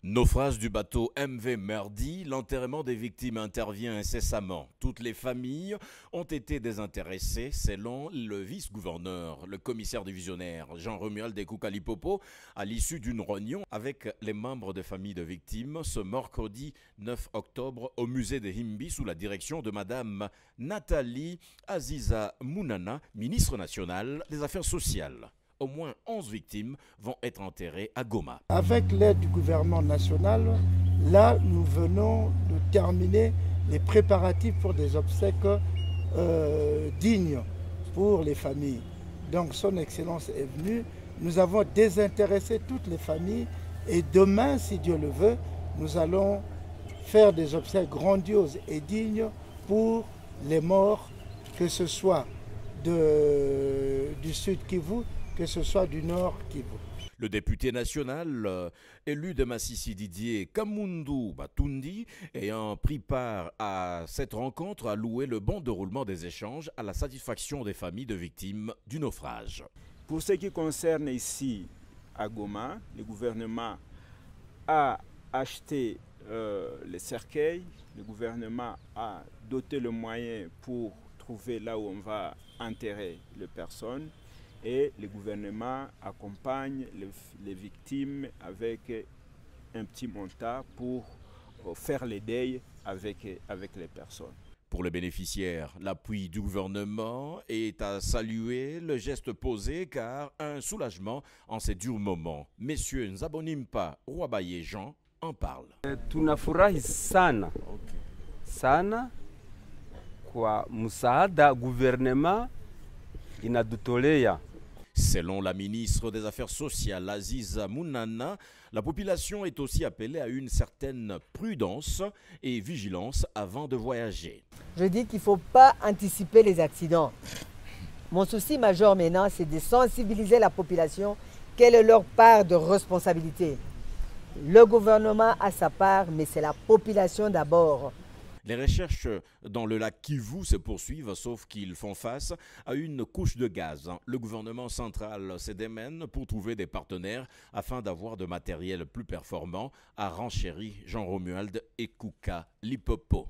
Naufrage du bateau MV Merdi, l'enterrement des victimes intervient incessamment. Toutes les familles ont été désintéressées selon le vice-gouverneur, le commissaire divisionnaire Jean-Romuald Ekouka-Lipopo, à l'issue d'une réunion avec les membres des familles de victimes ce mercredi 9 octobre au musée de Himbi sous la direction de Madame Nathalie Aziza Mounana, ministre nationale des Affaires sociales. Au moins 11 victimes vont être enterrées à Goma. Avec l'aide du gouvernement national, là, nous venons de terminer les préparatifs pour des obsèques dignes pour les familles. Donc, Son Excellence est venue. Nous avons désintéressé toutes les familles et demain, si Dieu le veut, nous allons faire des obsèques grandioses et dignes pour les morts, que ce soit du Sud Kivu, que ce soit du Nord Kivu. Le député national élu de Massissi Didier Kamundu Batundi, ayant pris part à cette rencontre, a loué le bon déroulement des échanges à la satisfaction des familles de victimes du naufrage. Pour ce qui concerne ici à Goma, le gouvernement a acheté les cercueils, le gouvernement a doté le moyen pour trouver là où on va enterrer les personnes. Et le gouvernement accompagne les victimes avec un petit montant pour faire les deuils avec les personnes. Pour les bénéficiaires, l'appui du gouvernement est à saluer le geste posé car un soulagement en ces durs moments. Messieurs Nzabonimpa Ouabaye Jean en parle. Tunafurahi sana sana kwa msaada gouvernement inadutolea. Selon la ministre des Affaires sociales, Aziza Mounana, la population est aussi appelée à une certaine prudence et vigilance avant de voyager. Je dis qu'il ne faut pas anticiper les accidents. Mon souci majeur maintenant, c'est de sensibiliser la population. Quelle est leur part de responsabilité? Le gouvernement a sa part, mais c'est la population d'abord. Les recherches dans le lac Kivu se poursuivent, sauf qu'ils font face à une couche de gaz. Le gouvernement central se démène pour trouver des partenaires afin d'avoir de matériel plus performant, a renchéri Jean-Romuald Ekouka-Lipopo.